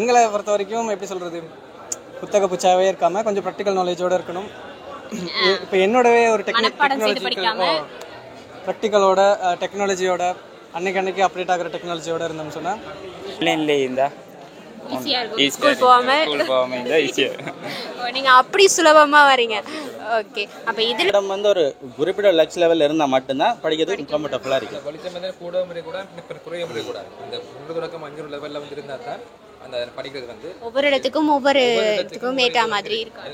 எங்களை பொறுத்த வரைக்கும் எப்படி சொல்கிறது, புத்தக புச்சாவே இருக்காமல் கொஞ்சம் ப்ராக்டிக்கல் நாலேஜோடு இருக்கணும். இப்போ என்னோடவே ஒரு ப்ராக்டிக்கலோட டெக்னாலஜியோட அன்னைக்கு அப்டேட் ஆகிற டெக்னாலஜியோட இருந்தோம்னு சொன்னால் நீங்கள் அப்படி சுலபமாக வரீங்க. ஓகே, அப்போ இதில் வந்து ஒரு குறிப்பிட்ட லட்ச லெவலில் இருந்தால் மட்டும்தான் படிக்கிறதுக்கு கம்ஃபர்டபுளாக இருக்குது. ஒவ்வொரு இடத்துக்கும் ஒவ்வொரு இடத்துக்கும் ஏற்ற மாதிரி இருக்கும்.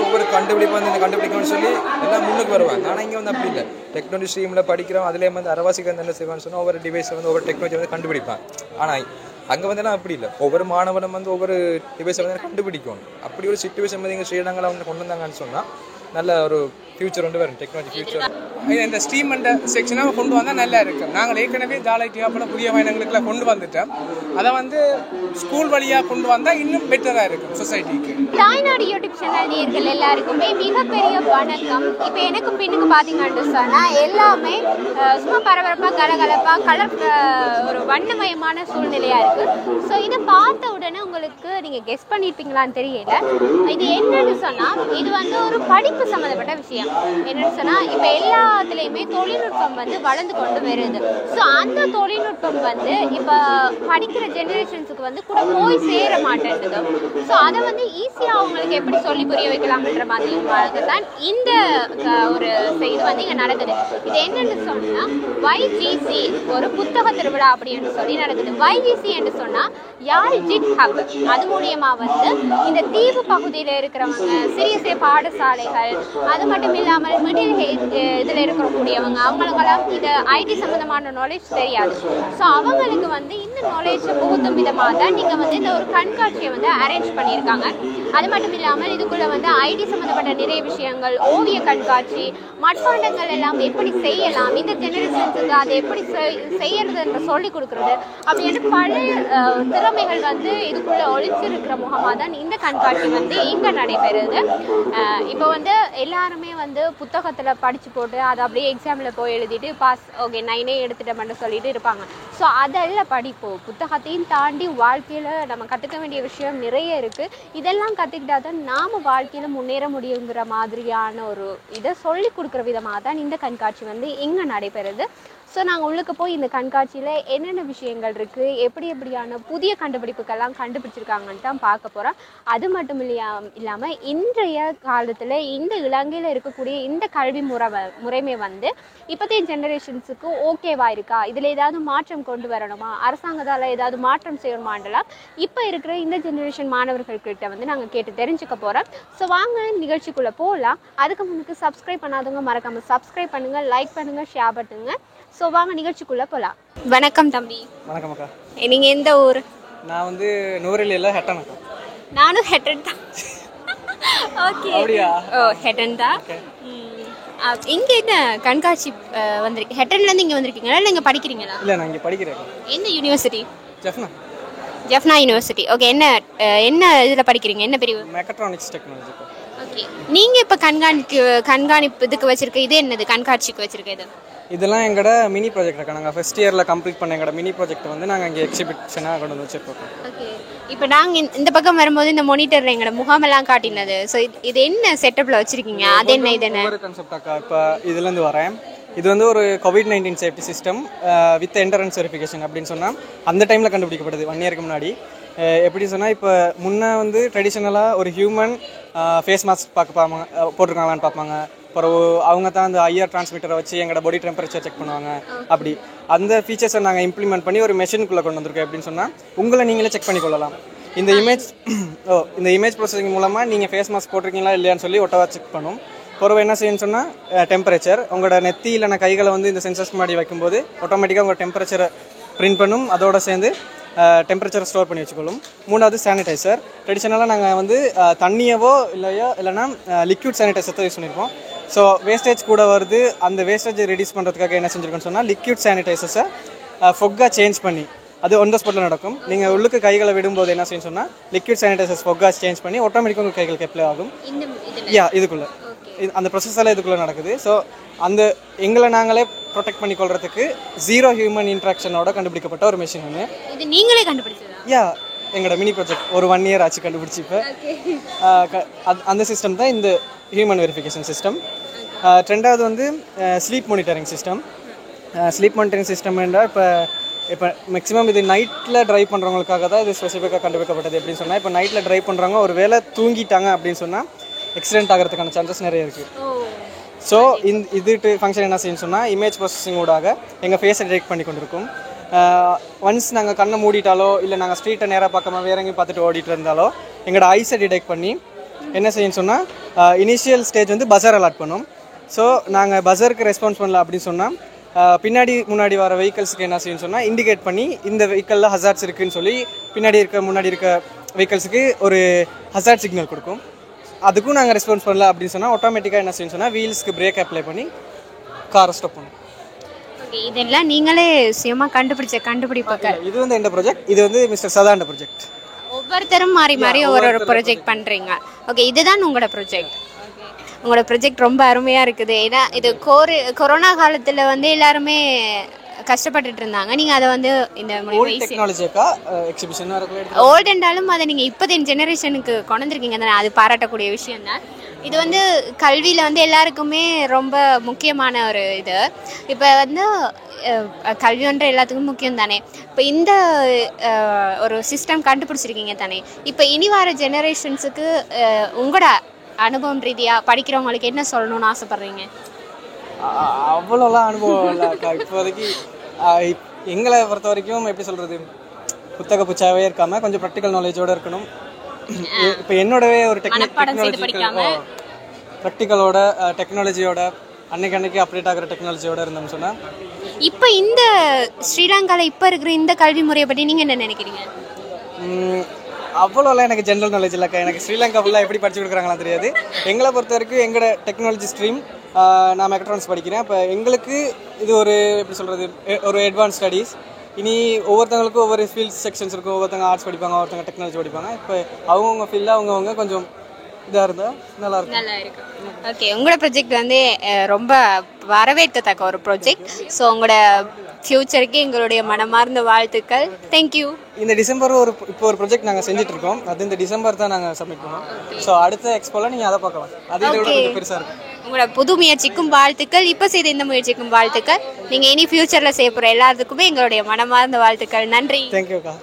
ஒவ்வொரு கண்டுபிடிப்பு வந்து இந்த கண்டுபிடிக்கணும்னு சொல்லி எல்லாம் முன்னுக்கு வருவாங்க. ஆனால் இங்கே வந்து அப்படி இல்லை. டெக்னாலஜி ஸ்ட்ரீமில் படிக்கிறோம், அதுலேயே வந்து அரவாசிக்கு வந்து என்ன செய்வான்னு சொன்னால் ஒவ்வொரு டிவைஸை வந்து ஒவ்வொரு டெக்னாலஜி வந்து கண்டுபிடிப்பாங்க. ஆனால் அங்கே வந்து எல்லாம் அப்படி இல்லை. ஒவ்வொரு மாணவனும் வந்து ஒவ்வொரு டிவைஸை வந்து கண்டுபிடிக்கணும். அப்படி ஒரு சிச்சுவேஷன் வந்து எங்கள் ஸ்ரீலங்காவில் வந்து கொண்டு வந்தாங்கன்னு சொன்னால் நல்ல ஒரு ஃபியூச்சர் வந்து வரும், டெக்னாலஜி ஃபியூச்சர். இந்த ஸ்ட்ரீம் அண்ட் செக்ஷனாக கொண்டு வந்தால் நல்லா இருக்கும். நாங்கள் ஏற்கனவே ஜாலைட்டியாக போல புதிய பயணங்களுக்குலாம் கொண்டு வந்துட்டோம். அதை வந்து ஸ்கூல் வழியாக கொண்டு வந்தால் இன்னும் பெட்டராக இருக்கும் சொசைட்டிக்கு. தாய்நாடு யூடியூப் சேனல் நேயர்கள் எல்லாருக்குமே மிகப்பெரிய வணக்கம். இப்போ எனக்கு பின்னுக்கு பார்த்தீங்கன்னு சொன்னால் எல்லாமே சும்மா பரபரப்பாக கலகலப்பாக ஒரு வண்ணமயமான சூழ்நிலையாக இருக்குது. ஸோ இதை பார்த்த உடனே உங்களுக்கு நீங்கள் கெஸ் பண்ணியிருப்பீங்களான்னு தெரியல. இது என்னன்னு சொன்னால் இது வந்து ஒரு படிப்பு சம்மந்தப்பட்ட விஷயம். என்னன்னு சொன்னால் இப்போ எல்லாத்துலேயுமே தொழில்நுட்பம் வந்து வளர்ந்து கொண்டு வருது. ஸோ அந்த தொழில்நுட்பம் வந்து இப்போ படிக்கிற ஜெனரேஷன்ஸுக்கு வந்து கூட போய் சேர மாட்டேங்குது. ஸோ அதை வந்து ஈஸியாக அவங்களுக்கு எப்படி சொல்லி புரிய வைக்கலாம்ன்ற மாதிரி தான் இந்த ஒரு இது வந்து இங்கே நடக்குது. இது என்னன்னு சொன்னால் YGC ஒரு புத்தக திருவிழா அப்படின்னு சொல்லி நடக்குது. YGC என்று சொன்னால் யாழ் ஜிட் ஹப். அது மூலியமாக வந்து இந்த தீவு பகுதியில் இருக்கிறவங்க, சிறிய சிறிய பாடசாலைகள், அது மட்டும் இல்லாமல் மிடில் இதில் இருக்கக்கூடியவங்க, அவங்களுக்கெல்லாம் இது ஐடி சம்மந்தமான நாலேஜ் தெரியாது. ஸோ அவங்களுக்கு வந்து இந்த நாலேஜ் புகுத்தும் விதமாக தான் நீங்கள் வந்து இந்த ஒரு கண்காட்சியை வந்து அரேஞ்ச் பண்ணியிருக்காங்க. அது மட்டும் இல்லாமல் இதுக்குள்ளே வந்து ஐடி சம்மந்தப்பட்ட நிறைய விஷயங்கள், ஓவிய கண்காட்சி, மட்பாண்டங்கள் எல்லாம் எப்படி செய்யலாம், இந்த ஜெனரேஷன்ஸுக்கு அதை எப்படி செய்யறதுன்ற சொல்லி கொடுக்குறது அப்படின்னு பல திறமைகள் வந்து இதுக்குள்ளே ஒழிச்சிருக்கிற முகமாக தான் இந்த கண்காட்சி வந்து இங்கே நடைபெறுது. இப்போ வந்து எல்லாருமே வந்து புத்தகத்தில் படித்து போட்டு அதை அப்படியே எக்ஸாமில் போய் எழுதிட்டு பாஸ் ஓகே 9 எடுத்துட்டோம்னு சொல்லிட்டு இருப்பாங்க. ஸோ அதெல்லாம் படிப்போம். புத்தகத்தையும் தாண்டி வாழ்க்கையில் நம்ம கற்றுக்க வேண்டிய விஷயம் நிறைய இருக்குது. இதெல்லாம் கற்றுக்கிட்டா தான் நாம் வாழ்க்கையில் முன்னேற முடியுங்கிற மாதிரியான ஒரு இதை சொல்லி கொடுக்குற விதமாக தான் இந்த கண்காட்சி வந்து இங்கே நடைபெறுது. ஸோ நாங்கள் உள்ளுக்கு போய் இந்த கண்காட்சியில் என்னென்ன விஷயங்கள் இருக்குது, எப்படியான புதிய கண்டுபிடிப்புக்கெல்லாம் கண்டுபிடிச்சிருக்காங்கன்னு தான் பார்க்க போகிறோம். அது மட்டும் இல்லாமல் இன்றைய காலத்தில் இந்த இலங்கையில் இருக்கக்கூடிய இந்த கல்வி முறைமை வந்து இப்போதைய ஜெனரேஷன்ஸுக்கு ஓகேவா இருக்கா, இதில் ஏதாவது மாற்றம் கொண்டு வரணுமா, அரசாங்கத்தால் ஏதாவது மாற்றம் செய்யணுமாண்டலாம் இப்போ இருக்கிற இந்த ஜெனரேஷன் மாணவர்கள்கிட்ட வந்து நாங்கள் கேட்டு தெரிஞ்சுக்க போகிறோம். ஸோ வாங்க நிகழ்ச்சிக்குள்ளே போகலாம். அதுக்கு முன்னுக்கு சப்ஸ்கிரைப் பண்ணாதவங்க மறக்காமல் சப்ஸ்கிரைப் பண்ணுங்கள், லைக் பண்ணுங்கள், ஷேர் பண்ணுங்கள். ஸோ வாங்க நிகழ்ச்சிக்குள்ளே போகலாம். வணக்கம் தம்பி. வணக்கம் அக்கா. நீங்கள் எந்த ஊர்? நான் வந்து நூறில் ஹெட்டன் அக்கா. நானும் ஹெட்டன் தான். ஓகே, ஹெட்டன் தான். இங்கே என்ன கண்காட்சி வந்திருக்கு? ஹெட்டன்லேருந்து இங்கே வந்திருக்கீங்களா இல்லை இங்கே படிக்கிறீங்களா? இல்லை, நான் இங்கே படிக்கிறேன். என்ன யூனிவர்சிட்டி? ஜெஃப்னா யூனிவர்சிட்டி. ஓகே, என்ன இதில் படிக்கிறீங்க? என்ன பிரிவு? Mechatronics technology. ஓகே, நீங்கள் இப்போ கண்காணிப்பு இதுக்கு வச்சுருக்க இது என்னது, கண்காட்சிக்கு வச்சுருக்க இது? இதெல்லாம் எங்களோட மினி ப்ராஜெக்ட் இருக்கா. நாங்கள் ஃபர்ஸ்ட் இயரில் கம்ப்ளீட் பண்ண எங்களோட மினி ப்ராஜெக்ட் வந்து நாங்கள் இங்கே எக்ஸிபிஷனாக கொண்டு வந்து வச்சுருக்கோம். ஓகே, இப்போ நாங்கள் இந்த பக்கம் வரும்போது இந்த மானிட்டரில் எங்களோட முகாமெல்லாம் காட்டினது. ஸோ இது என்ன செட்டப்பில் வச்சுருக்கீங்க? அது என்ன இது என்ன ஒரு கான்செப்டாக்கா? இப்போ இதுலேருந்து வரேன். இது வந்து ஒரு COVID-19 safety system with entrance verification அப்படின்னு சொன்னால் அந்த டைமில் கண்டுபிடிக்கப்படுது 1 இயருக்கு முன்னாடி. எப்படி சொன்னால் இப்போ முன்னே வந்து ட்ரெடிஷ்னலாக ஒரு ஹியூமன் ஃபேஸ் மாஸ்க் போட்டிருக்காங்களான்னு பார்ப்பாங்க. அப்புறம் அவங்க தான் அந்த ஐஆர் டிரான்ஸ்மிட்டரை வச்சு எங்களோட பாடி டெம்பரேச்சர் செக் பண்ணுவாங்க. அப்படி அந்த ஃபீச்சர்ஸை நாங்கள் இம்ப்ளிமெண்ட் பண்ணி ஒரு மெஷினுக்குள்ளே கொண்டு வந்திருக்கோம். அப்படின்னு சொன்னால் உங்களை நீங்களே செக் பண்ணிக்கொள்ளலாம். இந்த இமேஜ் ப்ராசஸிங் மூலமாக நீங்கள் ஃபேஸ் மாஸ்க் போட்டிருக்கீங்களா இல்லையான்னு சொல்லி ஒட்டவா செக் பண்ணும். பிறகு என்ன செய்யணும்னு சொன்னால் டெம்பரேச்சர் உங்களோட நெத்தி இல்லைனா கைகளை வந்து இந்த சென்சர்ஸ் முன்னாடி வைக்கும்போது ஆட்டோமேட்டிக்காக உங்கள் டெம்பரேச்சரை பிரிண்ட் பண்ணும். அதோட சேர்ந்து டெம்பரேச்சரை ஸ்டோர் பண்ணி வச்சுக்கொள்ளும். 3வது சானிடைசர். ட்ரெடிஷ்னலாக நாங்கள் வந்து தண்ணியவோ இல்லைனா லிக்விட் சானிடைசர் தான் யூஸ் பண்ணியிருக்கோம். ஸோ வேஸ்டேஜ் கூட வருது. அந்த வேஸ்டேஜை ரெடியூஸ் பண்ணுறதுக்காக என்ன செஞ்சுருக்கோன்னு சொன்னால் லிக்விட் சானிடைசர்ஸை ஃபொக்காக சேஞ்ச் பண்ணி அது ஒன் த ஸ்பாட்டில் நடக்கும். நீங்கள் உள்ளுக்கு கைகளை விடும்போது என்ன செய்யணும்னு சொன்னால் லிக்விட் சானிடைசர்ஸ் ஃபொக்காக சேஞ்ச் பண்ணி ஆட்டோமேட்டிக்காக உங்கள் கைகளுக்கு அப்ளை ஆகும். இதுக்குள்ளே அந்த ப்ரொசஸ் எல்லாம் இதுக்குள்ளே நடக்குது. ஸோ அந்த எங்களை நாங்களே ப்ரொடெக்ட் பண்ணிக்கொள்றதுக்கு 0 ஹியூமன் இன்ட்ராக்ஷனோட கண்டுபிடிக்கப்பட்ட ஒரு மிஷின் ஒன்று. இது நீங்களே கண்டுபிடிச்சதா? எங்களோட மினி ப்ராஜெக்ட் ஒரு 1 year ஆச்சு கண்டுபிடிச்சி. இப்போ அந்த சிஸ்டம் தான் இந்த ஹியூமன் வெரிஃபிகேஷன் சிஸ்டம். ரெண்டாவது வந்து sleep monitoring system. Sleep monitoring சிஸ்டம்னா இப்போ மேக்ஸிமம் இது நைட்டில் ட்ரைவ் பண்ணுறவங்களுக்காக தான் இது ஸ்பெசிஃபிக்காக கண்டுபிடிக்கப்பட்டது. எப்படின்னு சொன்னால் இப்போ நைட்டில் ட்ரைவ் பண்ணுறவங்க ஒரு வேளை தூங்கிட்டாங்க அப்படின்னு சொன்னால் ஆக்சிடென்ட் ஆகிறதுக்கான சான்சஸ் நிறைய இருக்குது. ஸோ இது ஃபங்க்ஷன் என்ன செய்யணும்னு சொன்னால் இமேஜ் ப்ராசஸிங் ஊடாக எங்கள் ஃபேஸை டிடெக்ட் பண்ணி கொண்டிருக்கும். ஒன்ஸ் நாங்கள் கண்ணை மூடிட்டாலோ இல்லை நாங்கள் ஸ்ட்ரீட்டை நேராக பார்க்காம வேற எங்கேயும் பார்த்துட்டு ஓடிட்டு இருந்தாலோ எங்களோட ஐஸை டிடெக்ட் பண்ணி என்ன செய்யணும்னு சொன்னால் இனிஷியல் ஸ்டேஜ் வந்து பஸர் அலாட் பண்ணும். ஸோ நாங்கள் பஸருக்கு ரெஸ்பான்ஸ் பண்ணல அப்படின்னு சொன்னால் பின்னாடி முன்னாடி வர வெஹிக்கல்ஸுக்கு என்ன செய்யணும்னு சொன்னால் இண்டிகேட் பண்ணி இந்த வெஹிக்கலில் ஹசார்ட்ஸ் இருக்குதுன்னு சொல்லி முன்னாடி இருக்க வெஹிக்கல்ஸுக்கு ஒரு ஹசார்ட் சிக்னல் கொடுக்கும். அதுக்கும் நாங்கள் ரெஸ்பான்ஸ் பண்ணல அப்படின்னு சொன்னால் ஆட்டோமேட்டிக்காக என்ன செய்யணும்னு சொன்னால் வீல்ஸ்க்கு பிரேக் அப்ளை பண்ணி காரை ஸ்டாப் பண்ணும். ஓகே, இதெல்லாம் நீங்களே சுயமாக கண்டுபிடிப்புகள். இது வந்து எந்த ப்ராஜெக்ட், இது வந்து மிஸ்டர் சதாண்ட ப்ராஜெக்ட். ஒவ்வொருத்தரும் மாறி ஒரு ப்ராஜெக்ட் பண்ணுறீங்க. ஓகே, இதுதான் உங்களோட ப்ராஜெக்ட். உங்களோட ப்ராஜெக்ட் ரொம்ப அருமையாக இருக்குது. ஏன்னா இது கொரோனா காலத்தில் வந்து எல்லாருமே கஷ்டப்பட்டுட்டு இருந்தாங்க. நீங்கள் அதை வந்து இந்த ஓல்டுன்றாலும் அதை நீங்கள் இப்போதைய ஜெனரேஷனுக்கு கொண்டு வந்திருக்கீங்க தானே, அது பாராட்டக்கூடிய விஷயம் தான். இது வந்து கல்வியில் வந்து எல்லாருக்குமே ரொம்ப முக்கியமான ஒரு இது. இப்போ வந்து கல்வி ஒன்று எல்லாத்துக்கும் முக்கியம் தானே. இப்போ இந்த ஒரு சிஸ்டம் கண்டுபிடிச்சிருக்கீங்க தானே, இப்போ இனி வர ஜெனரேஷன்ஸுக்கு உங்களோட அனுபவம் ரீதியாக படிக்கிறவங்களுக்கு என்ன சொல்லணும்னு ஆசைப்பட்றீங்க? அவ்வளோலாம் அனுபவம் இல்லைக்கா இப்போதைக்கு. எங்களை பொறுத்த வரைக்கும் எப்படி சொல்கிறது, புத்தக புச்சாவே இருக்காமல் கொஞ்சம் ப்ராக்டிக்கல் நாலேஜோடு இருக்கணும். இப்போ என்னோடவே ஒரு டெக்னாலஜியோட அன்னைக்கு அப்டேட் ஆகிற டெக்னாலஜியோட இருந்தோம்னு சொன்னால் இப்போ இந்த ஸ்ரீலங்காவில் இப்போ இருக்கிற இந்த கல்வி முறையை பற்றி நீங்கள் என்ன நினைக்கிறீங்க? அவ்வளோலாம் எனக்கு ஜென்ரல் நாலேஜ் இல்லைக்கா. எனக்கு ஸ்ரீலங்கா ஃபுல்லாக எப்படி படிச்சு கொடுக்குறாங்களாம் தெரியாது. எங்களை பொறுத்த வரைக்கும் எங்களோட டெக்னாலஜி ஸ்ட்ரீம் நான் மெக்கட்ரானிக்ஸ் படிக்கிறேன். இப்போ எங்களுக்கு இது ஒரு எப்படி சொல்கிறது ஒரு அட்வான்ஸ் ஸ்டடீஸ். இனி ஒவ்வொருத்தவங்களுக்கும் ஒவ்வொரு ஃபீல்ட் செக்ஷன்ஸ் இருக்கும். ஒவ்வொருத்தவங்க ஆர்ட்ஸ் படிப்பாங்க, ஒருத்தவங்க டெக்னாலஜி படிப்பாங்க. இப்போ அவங்கவுங்க ஃபீல்டில் அவங்கவுங்க கொஞ்சம் இதாக இருந்தால் நல்லாயிருக்கும். ஓகே, உங்களோட ப்ராஜெக்ட் வந்து ரொம்ப வரவேற்கத்தக்க ஒரு ப்ராஜெக்ட். ஸோ உங்களோட ஃப்யூச்சருக்கு எங்களுடைய மனமார்ந்த வாழ்த்துக்கள். தேங்க்யூ. இந்த டிசம்பர் இப்போ ஒரு ப்ராஜெக்ட் நாங்கள் செஞ்சுட்டு இருக்கோம். அது இந்த டிசம்பர் தான் நாங்கள் சப்மிட் பண்ணோம். ஸோ அடுத்த எக்ஸ்போல நீங்கள் அதை பார்க்கலாம். அது இதை விட கொஞ்சம் பெருசாக இருக்கும். உங்களோட புது முயற்சிக்கும் வாழ்த்துக்கள். இப்போ செய்த இந்த முயற்சிக்கும் வாழ்த்துக்கள். நீங்கள் இனி ஃபியூச்சரில் செய்ய போகிற எல்லாத்துக்குமே எங்களுடைய மனமார்ந்த வாழ்த்துக்கள். நன்றி. தேங்க்யூக்கா.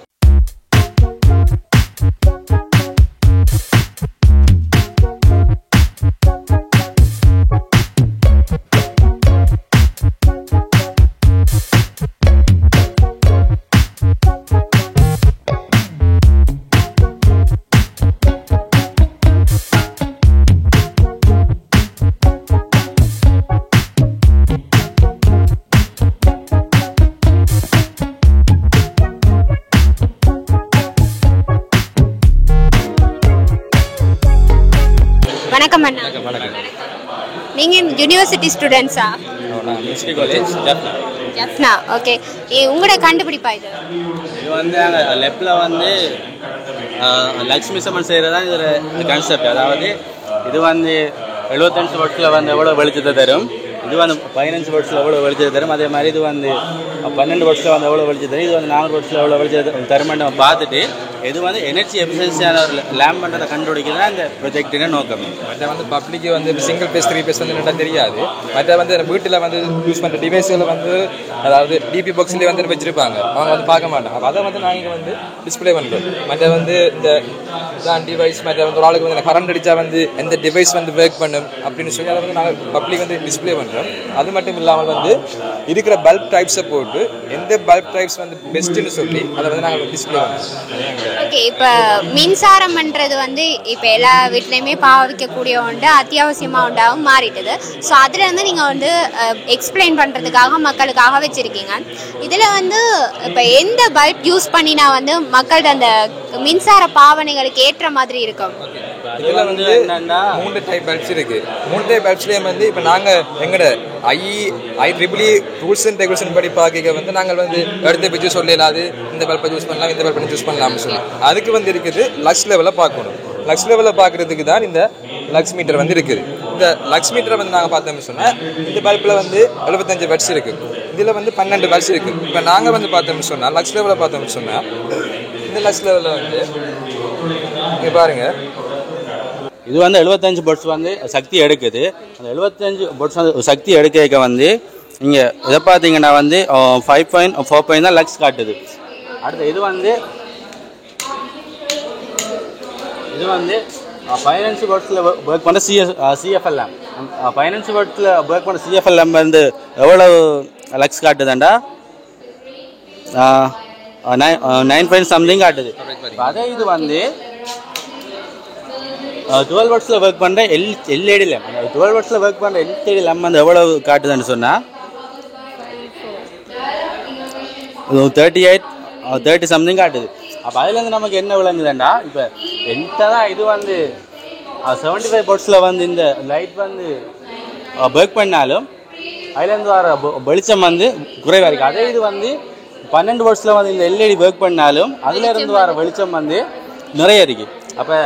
வணக்கம் அண்ணா. நீங்கள் யூனிவர்சிட்டி ஸ்டூடெண்ட்ஸா? ஜப்னா. ஓகே, உங்களோட கண்டுபிடிப்பா இது? இது வந்து நாங்கள் லெப்பில் வந்து லக்ஷ்மி சமன் செய்கிறது தான் இதில் கான்செப்ட். அதாவது இது வந்து 75 வாட்ஸில் வந்து எவ்வளோ வெளிச்சத்தை தரும், இது வந்து 15 வாட்ஸில் எவ்வளோ வெளிச்சத்தை தரும், அதே மாதிரி இது வந்து 12 வாட்ஸில் வந்து எவ்வளோ வெளிச்சம் தரும், இது வந்து 4 வாட்ஸில் எவ்வளோ வெளிச்சத்தை தருமென்னு நம்ம பார்த்துட்டு இது வந்து எனர்ஜி எஃபிஷியன்சியான ஒரு லேம்ப் பண்ணுறதை கண்டுபிடிக்கிறது தான் இந்த ப்ரொஜெக்டின நோக்கம். மற்ற வந்து பப்ளிக்கு வந்து சிங்கிள் பேஸ் 3 பேஸ் வந்து நல்லா தெரியாது. மற்ற வந்து வீட்டில் வந்து யூஸ் பண்ணுற டிவைஸில் வந்து அதாவது டிபி பாக்ஸ்லேயே வந்து வச்சுருப்பாங்க, அவங்க வந்து பார்க்க மாட்டாங்க. அதை வந்து நாங்கள் வந்து டிஸ்பிளே பண்ணுறோம். மற்ற வந்து இந்த இதான் டிவைஸ், மற்ற வந்து ஒரு ஆளுக்கு வந்து கரண்ட் அடித்தா வந்து எந்த டிவைஸ் வந்து ஒர்க் பண்ணும் அப்படின்னு சொல்லி அதை வந்து நாங்கள் பப்ளிக் வந்து டிஸ்பிளே பண்ணுறோம். அது மட்டும் இல்லாமல் வந்து இருக்கிற பல்ப் டைப்ஸை போட்டு எந்த பல்ப் டைப்ஸ் வந்து பெஸ்ட்டுன்னு சொல்லி அதை வந்து நாங்கள் டிஸ்பிளே பண்ணுறோம். ஓகே, இப்போ மின்சாரம்ன்றது வந்து இப்போ எல்லா வீட்லேயுமே பாவிக்கக்கூடிய ஒன்று, அத்தியாவசியமாக உண்டாகவும் மாறிட்டுது. ஸோ அதில் வந்து நீங்கள் வந்து எக்ஸ்பிளைன் பண்ணுறதுக்காக மக்களுக்காக வச்சுருக்கீங்க. இதில் வந்து இப்போ எந்த பல்ப் யூஸ் பண்ணினா வந்து மக்கள்கிட்ட அந்த மின்சார பாவனைகளுக்கு ஏற்ற மாதிரி இருக்கும்? இதில் வந்து 3 டைப் பல்ப்ஸ் இருக்குது. 3 டைப் பல்ப்ஸ்லேயே வந்து இப்போ நாங்கள் எங்களோட IEEE ரூல்ஸ் அண்ட் ரெகுலேஷன் படி பார்க்க வந்து நாங்கள் வந்து எடுத்து வச்சு சொல்லலாது இந்த பல்பை யூஸ் பண்ணலாம், இந்த பல்பை யூஸ் பண்ணலாம்னு சொல்லலாம். அதுக்கு வந்து இருக்குது லக்ஸ் லெவலில் பார்க்கணும். லக்ஸ் லெவலில் பார்க்குறதுக்கு தான் இந்த லக்ஸ் மீட்டர் வந்து இருக்குது. இந்த லக்ஸ் மீட்டரை வந்து நாங்கள் பார்த்தோம்னு சொன்னால் இந்த பல்பில் வந்து 75 வாட்ஸ் இருக்குது, இதில் வந்து 12 வாட்ஸ் இருக்குது. இப்போ நாங்கள் வந்து பார்த்தோம்னு சொன்னால் லக்ஸ் லெவலில் பார்த்தோம்னு சொன்னால் இந்த லக்ஸ் லெவலில் வந்து இங்கே பாருங்கள், இது வந்து 75 பட்ஸ் வந்து சக்தி எடுக்குது. அந்த 75 பட்ஸ் வந்து சக்தி எடுக்க வந்து இங்கே இதை பார்த்தீங்கன்னா வந்து 5.4 தான் லக்ஸ் காட்டுது. அடுத்து இது வந்து 15 பட்ஸில் ஒர்க் பண்ணுற சிஎஃப்எல்எம். 15 பட்ஸில் ஒர்க் பண்ணுற சிஎஃப்எல்எம் வந்து எவ்வளவு லக்ஸ் காட்டுதாண்டா 9.something காட்டுது. அதே இது வந்து 12 வாட்ஸில் ஒர்க் பண்ணுற எல்இடி லேம்ப், 12 வாட்ஸில் ஒர்க் பண்ணுற எல்இடி லேம்ப் வந்து எவ்வளவு காட்டுதுன்னு சொன்னால் 30 சம்திங் காட்டுது. அப்போ அதுலேருந்து நமக்கு என்ன விளங்குதுன்னா, இப்போ என்கிட்ட தான் இது வந்து 75 வாட்ஸில் வந்து இந்த லைட் வந்து ஒர்க் பண்ணாலும் அதுலேருந்து வர வெளிச்சம் வந்து குறைவாக இருக்குது. அதே இது வந்து 12 வாட்ஸில் வந்து இந்த எல்இடி ஒர்க் பண்ணாலும் அதுலேருந்து வர வெளிச்சம் வந்து நிறைய இருக்குது. அப்போ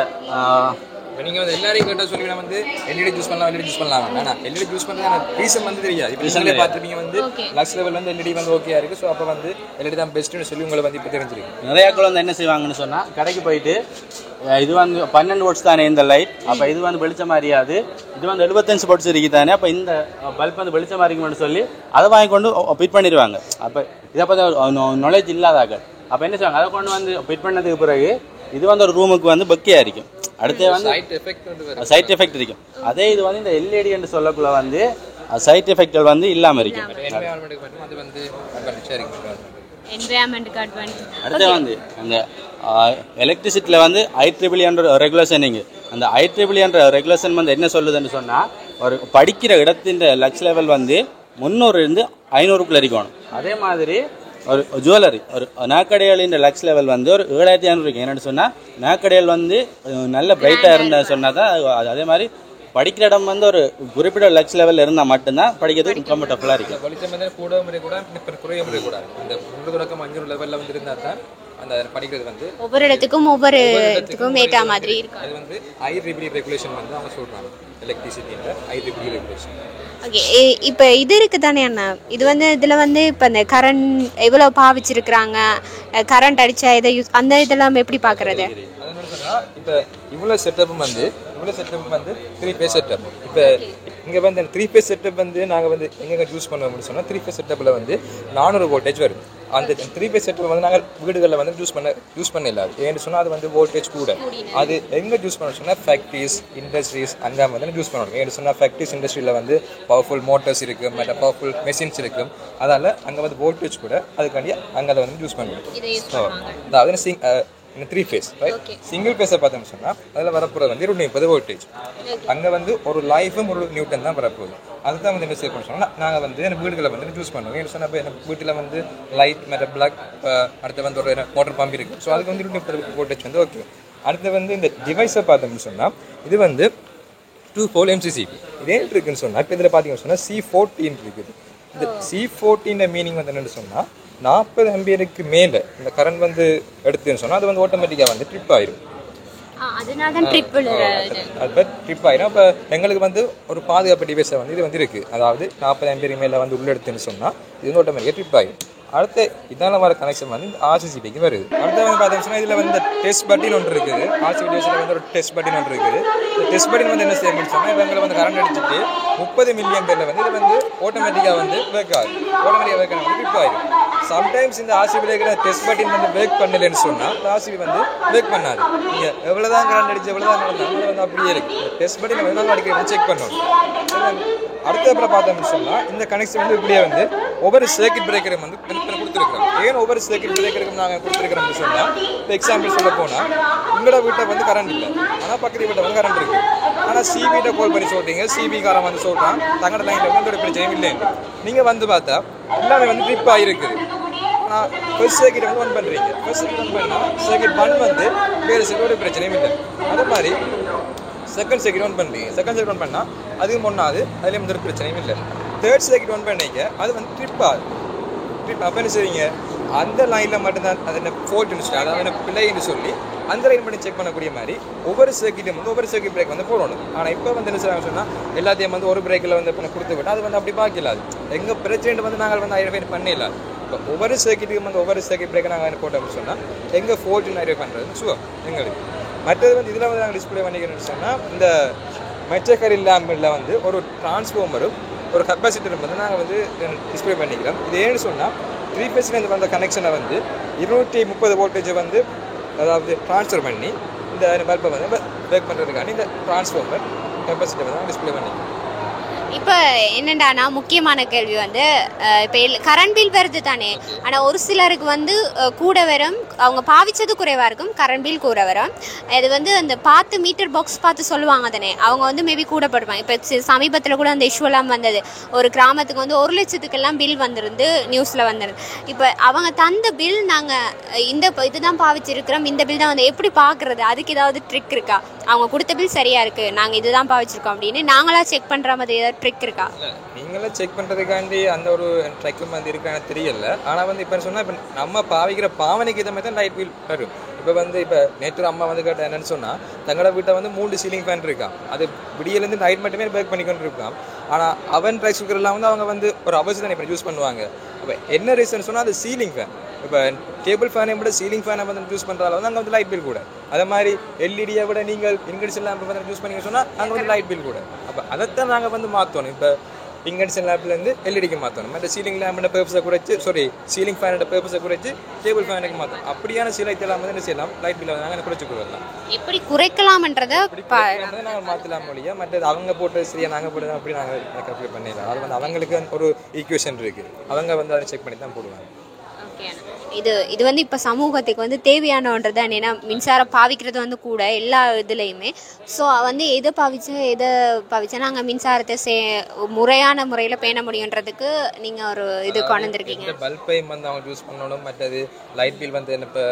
நீங்கள் வந்து எல்லாரையும் கேட்டால் சொல்லுவீங்க வந்து எல்இடி யூஸ் பண்ணலாம். ஆனால் எல்இடி யூஸ் பண்ணுறது ரீசன் வந்து தெரியாது. இப்போ நீங்களே பார்த்துருப்பீங்க வந்து லக்ஸ் லெவல் வந்து எல்இடி வந்து ஓகேயா இருக்குது. ஸோ அப்போ வந்து எல்இடி தான் பெஸ்ட்டுன்னு சொல்லி உங்களை வந்து இப்போ தெரிஞ்சிருக்கு. நிறையா கூட வந்து என்ன செய்வாங்கன்னு சொன்னால், கடைக்கு போயிட்டு இது வந்து 12 வாட்ஸ் தானே இந்த லைட், அப்போ இது வந்து வெளிச்சமாக அறியாது, இது வந்து 75 வாட்ஸ் இருக்குது தானே, அப்போ இந்த பல்ப் வந்து வெளிச்சமாக இருக்குன்னு சொல்லி அதை வாங்கி கொண்டு ஃபிட் பண்ணிடுவாங்க. அப்போ இதை பற்றி நாலேஜ் இல்லாதாங்க அப்போ என்ன செய்வாங்க, அதை கொண்டு வந்து ஃபிட் பண்ணதுக்கு பிறகு இது வந்து ஒரு ரூமுக்கு வந்து பக்கியாக இருக்கும். அடுத்து வந்து சைட் எஃபெக்ட் இருக்கும். அதே இது வந்து இந்த எல்இடி என்று சொல்லக்குள்ள வந்து சைட் எஃபெக்ட்கள் வந்து இல்லாமல் இருக்கும். அடுத்து வந்து அந்த எலக்ட்ரிசிட்டியில் வந்து IEEE என்ற ரெகுலேஷன், அந்த IEEE என்ற ரெகுலேஷன் வந்து என்ன சொல்லுதுன்னு சொன்னால், ஒரு படிக்கிற இடத்தின் லக்ஸ் லெவல் வந்து 300 500க்குள்ள இருக்கணும். அதே மாதிரி ஒரு ஜுவல்லரி, ஒரு நாக்கடையாளின் லக்ஸ் லெவல் வந்து ஒரு 7500 இருக்கு. என்னென்னு சொன்னால், நாக்கடையால் வந்து நல்ல பிரைட்டாக இருந்தால் சொன்னால் தான். அதே மாதிரி படிக்கிற இடம் வந்து ஒரு குறிப்பிட்ட லக்ஸ் லெவலில் இருந்தால் மட்டும்தான் படிக்கிறதுக்கு கம்ஃபர்டபுளாக இருக்குது. வெளிச்சம் வந்து கூட கூட குறைய கூடாது. இந்த 3 தொடக்கம் 5 லெவலில் வந்து இருந்தால் தான் அந்த படிக்கிறது வந்து ஒவ்வொரு இடத்துக்கும் ஏற்ற மாதிரி இருக்கு. அது வந்து IEEE ரெகுலேஷன் வந்து அவங்க சொல்கிறாங்க, எலக்ட்ரிசிட்டியில் IEEE ரெகுலேஷன். ஓகே, இப்போ இது இருக்குது தானே அண்ணா, இது வந்து இதில் வந்து இப்போ இந்த கரண்ட் எவ்வளோ பாவிச்சிருக்கிறாங்க, கரண்ட் அடித்தா இதை யூஸ் அந்த இதெல்லாம் எப்படி பார்க்குறது? அதனால சொன்னால் இப்போ இவ்வளோ செட்டப்பும் வந்து 3 phase செட்டப். இப்போ இங்கே வந்து 3 phase செட்டப் வந்து நாங்கள் வந்து எங்கே யூஸ் பண்ண முடியும் சொன்னால், 3 phase செட்டப்பில் வந்து 400 வோல்டேஜ் வரும். அந்த 3 phase செட்டப் வந்து நாங்கள் வீடுகளில் வந்து யூஸ் பண்ண இல்லாது. ஏன்னு சொன்னால் அது வந்து வோல்டேஜ் கூட. அது எங்கே யூஸ் பண்ண சொன்னால் ஃபேக்ட்ரிஸ், இண்டஸ்ட்ரீஸ் அங்கே வந்து யூஸ் பண்ணணும். ஏன்னு சொன்னால் ஃபேக்ட்ரிஸ், இண்டஸ்ட்ரியில் வந்து பவர்ஃபுல் மோட்டர்ஸ் இருக்குது, மற்ற பவர்ஃபுல் மெஷின்ஸ் இருக்குது. அதால் அங்கே வந்து வோல்டேஜ் கூட, அதுக்காண்டி அங்கே அதை வந்து யூஸ் பண்ணணும். அதாவது 3 phase ரைட். சிங்கிள் பேஸை பார்த்தோம்னு சொன்னால் அதில் வரப்போகிறது வந்து 230 வோல்டேஜ். அங்கே வந்து ஒரு லைஃபும் 1 நியூட்டன் தான் வரப்போகுது. அதுதான் வந்து என்ன செய்ய பண்ண சொன்னால், நாங்கள் வந்து எனக்கு வீடுகளை வந்து யூஸ் பண்ணுவோம். ஏன்னு சொன்னால் இப்போ எனக்கு வீட்டில் வந்து லைட் மற்ற பிளக், அடுத்து வந்து ஒரு மோட்டர் பம்ப் இருக்குது. ஸோ அதுக்கு வந்து 230 வோல்டேஜ் வந்து ஓகே. அடுத்து வந்து இந்த டிவைஸை பார்த்தோம்னு சொன்னால், இது வந்து 2 pole MCCB. இதே இருக்குன்னு சொன்னால், இப்போ இதில் பார்த்தீங்கன்னு சொன்னால் C14 இருக்குது. இந்த C14 மீனிங் வந்து என்னென்னு சொன்னால், 40 ஆம்பியருக்கு மேலே இந்த கரண்ட் வந்து எடுத்துன்னு சொன்னால் அது வந்து ஆட்டோமேட்டிக்காக வந்து ட்ரிப் ஆயிடும். அது ட்ரிப் ஆயிடும். இப்போ எங்களுக்கு வந்து ஒரு பாதுகாப்பு டிவைஸை வந்து இது வந்து இருக்குது. அதாவது 40 ஆம்பியருக்கு மேலே வந்து உள்ள எடுத்துன்னு சொன்னால் இது வந்து ஆட்டோமேட்டிக்காக ட்ரிப் ஆகிடும். அடுத்து இதனால் வர கனெக்ஷன் வந்து இந்த RCCBக்கு வருது. அடுத்து வந்து பார்த்தோம்னா இதில் வந்து டெஸ்ட் பட்டின் ஒன்று இருக்குது. RCB டிவைஸில் வந்து ஒரு டெஸ்ட் பட்டின் ஒன்று இருக்குது. இந்த டெஸ்ட் பட்டின் வந்து என்ன செய்யணும்னு சொன்னால், இவங்களை வந்து கரண்ட் அடிச்சுட்டு 30 மில்லியன் பேரில் வந்து இது வந்து ஆட்டோமேட்டிக்காக வந்து ஒர்க் ஆகும். ஆட்டோமேட்டிக்காக ஒர்க் ஆகும், ட்ரிப் ஆகிடும். சம்டைம்ஸ் இந்த RCB இருக்கிற டெஸ்ட் பட்டின் வந்து ஒர்க் பண்ணலைன்னு சொன்னால் RCB வந்து ஒர்க் பண்ணாது. நீங்கள் எவ்வளோ தான் கரண்ட் அடிச்சு எவ்வளோ தான் நடந்தாலும் வந்து அப்படியே இருக்குது. டெஸ்ட் பட்டின் வந்து நாங்கள் அடிக்க செக் பண்ணணும். அடுத்த அப்புறம் பார்த்தோம்னு சொன்னால், இந்த கனெக்ஷன் வந்து இப்படியே வந்து ஒவ்வொரு சர்க்கிட் பிரேக்கரும் வந்து கொடுத்துருக்குறோம். ஏன் ஒவ்வொரு சர்க்கிட் பிரேக்கருக்கும் நாங்கள் கொடுத்துருக்கிறோம்னு சொன்னால், இப்போ எக்ஸாம்பிள் சொல்ல போனால், உங்களோட வீட்டை வந்து கரண்ட் இல்லை, ஆனால் பக்கத்து வீட்டை வந்து கரண்ட் இருக்குது. ஆனால் சிபிகிட்ட கால் பண்ணி சொல்கிறீங்க, சிபிகாரன் வந்து சொல்கிறான் தங்கட லைனில் வந்து ஒரு பிரச்சனையும் இல்லைன்னு. நீங்கள் வந்து பார்த்தா எல்லாமே வந்து ட்ரிப் ஆகிருக்குது. ஆனால் ஃபர்ஸ்ட் சர்க்கிட் வந்து ஒன் பண்ணுறீங்க. ஃபர்ஸ்ட் சர்க்கிட் ஒன் பண்ணால் சர்க்கிட் ஒன் வந்து வேறு சைடு ஒரு பிரச்சனையும் இல்லை. அதே மாதிரி செகண்ட் சர்க்கிட் ஒன் பண்ணுறீங்க. செகண்ட் சர்க்கிட் ஒன் பண்ணால் அதுவும் ஒன்றாது, அதுலேயும் வந்து ஒரு பிரச்சனையும் இல்லை. தேர்ட் சர்க்கிட் ஒன் பண்ணிங்க, அது வந்து ட்ரிப் ஆகுது. ட்ரிப் அப்போ என்ன செய்வீங்க, அந்த லைனில் மட்டும்தான் அது என்ன ஃபோல்ட்டுன்னு சொல்லி, அதாவது என்ன பிள்ளைன்னு சொல்லி அந்த லைன் பண்ணி செக் பண்ணக்கூடிய மாதிரி ஒவ்வொரு சர்க்கிட்டும் வந்து ஒவ்வொரு சர்க்கிட் பிரேக் வந்து போடணும். ஆனால் இப்போ வந்து என்ன செய்வாங்க சொன்னால், எல்லாத்தையும் வந்து ஒரு பிரேக்கில் வந்து இப்போ கொடுத்து விட்டால் அது வந்து அப்படி பார்க்கலாது. எங்கள் பிரச்சனை வந்து நாங்கள் வந்து ஐடென்டிஃபை பண்ணிடலாம். இப்போ ஒவ்வொரு சர்க்கிட்டுக்கும் வந்து ஒவ்வொரு சர்க்கிட் பிரேக்கர் நாங்கள் போட்டோம்னு சொன்னால் எங்கள் ஃபோர்ஜின் ஐடியா பண்ணுறது ஷுவர் எங்களுக்கு. மற்றது வந்து இதில் வந்து நாங்கள் டிஸ்பிளே பண்ணிக்கிறோம்னு சொன்னால் இந்த மெச்சக்கரி லேம்பில் வந்து ஒரு டிரான்ஸ்ஃபார்மரும் ஒரு கெப்பாசிட்டரும் வந்து நாங்கள் வந்து டிஸ்பிளே பண்ணிக்கிறோம். இது ஏன்னு சொன்னால் 3 ஃபேஸ்லேருந்து வந்த கனெக்ஷனை வந்து 230 வோல்டேஜை வந்து அதாவது ட்ரான்ஸ்ஃபர் பண்ணி இந்த பல்பை வந்து பேக் பண்ணுறதுக்கான இந்த டிரான்ஸ்ஃபார்மர் கெப்பாசிட்டர் வந்து நாங்கள் டிஸ்பிளே பண்ணிக்கிறோம். இப்போ என்னடானா முக்கியமான கேள்வி வந்து இப்போ கரண்ட் பில் வருது தானே, ஆனால் ஒரு சிலருக்கு வந்து கூட வரும், அவங்க பாவிச்சது குறைவாக இருக்கும், கரண்ட் பில் கூட வரும். இது வந்து அந்த பார்த்து மீட்டர் பாக்ஸ் பார்த்து சொல்லுவாங்க தானே, அவங்க வந்து மேபி கூட போடுவாங்க. இப்போ சமீபத்தில் கூட அந்த இஷ்யூலாம் வந்தது, ஒரு கிராமத்துக்கு வந்து 1 லட்சத்துக்கெல்லாம் பில் வந்துருந்து நியூஸில் வந்துருந்து. இப்போ அவங்க தந்த பில் நாங்கள் இதுதான் பாவிச்சிருக்கிறோம், இந்த பில் தான் வந்து எப்படி பார்க்குறது, அதுக்கு ஏதாவது ட்ரிக் இருக்கா? அவங்க கொடுத்த பில் சரியாக இருக்குது, நாங்கள் இதுதான் பாவிச்சிருக்கோம் அப்படின்னு நாங்களாக செக் பண்ணுற மாதிரி ஏதாவது ட்ரிக் இருக்கா? நீங்களாம் செக் பண்ணுறதுக்காண்டி அந்த ஒரு ட்ரிக்கும் வந்து இருக்கான்னு தெரியல. ஆனால் வந்து இப்போ சொன்னால் இப்போ நம்ம பாவிக்கிற பாவனைக்கு இதை மாதிரி தான் லைட் பில் வரும். இப்போ வந்து இப்போ நேற்று அம்மா வந்து கேட்ட என்னன்னு சொன்னால் தங்களோட வீட்டை வந்து 3 சீலிங் ஃபேன் இருக்கான், அது விடியிலேருந்து நைட் மட்டுமே பேக் பண்ணிக்கொண்டு இருக்கான். ஆனால் அவன் ரைஸ் குக்கர்லாம் வந்து அவங்க வந்து ஒரு அவசியம் தான் இப்போ யூஸ் பண்ணுவாங்க. இப்போ என்ன ரீசன் சொன்னால் அது சீலிங் ஃபேன். இப்போ டேபிள் ஃபேனை விட சீலிங் ஃபேனை வந்து யூஸ் பண்ணுறதால வந்து அங்கே வந்து லைட் பில் கூட. அதே மாதிரி எல்இடியை விட நீங்கள் இன்கன்ஷன் லேம்பை வந்து யூஸ் பண்ணி சொன்னால் அங்கே வந்து லைட் பில் கூட. அப்போ அதைத்தான் நாங்கள் வந்து மாற்றணும். இப்போ இன்கன்ஷன் லேம்ப்லேருந்து எல்இடிக்கு மாற்றணும், மற்ற சீலிங் லேம்போட பர்பஸை குறைச்சி சீலிங் ஃபேனோட பர்பஸை குறைச்சி டேபிள் ஃபேனுக்கு மாற்றணும். அப்படியான சில இதெல்லாம் வந்து என்ன செய்யலாம், லைட் பில்லை நாங்கள் குறைச்சி கொடுக்கலாம். எப்படி குறைக்கலாம்ன்றதை நாங்கள் மாற்றலாம் மொழியா, மற்றது அவங்க போட்டு சரியா நாங்கள் போட்டு அப்படி நாங்கள் அப்ளை பண்ணிடலாம். அது வந்து அவங்களுக்கு ஒரு ஈக்குவேஷன் இருக்குது, அவங்க வந்து அதை செக் பண்ணி தான் போடுவாங்க. இது வந்து இப்போ சமூகத்துக்கு வந்து தேவையானன்றது தான். ஏன்னா மின்சாரம் பாவிக்கிறது வந்து கூட எல்லா இதுலேயுமே. ஸோ வந்து எதை பாவிச்சா நாங்கள் மின்சாரத்தை முறையான முறையில் பேண முடியுன்றதுக்கு நீங்கள் ஒரு இது கொண்டு வந்திருக்கீங்க. பல்பையும் வந்து அவங்க யூஸ் பண்ணணும், மற்றது லைட் பில் வந்து இப்போ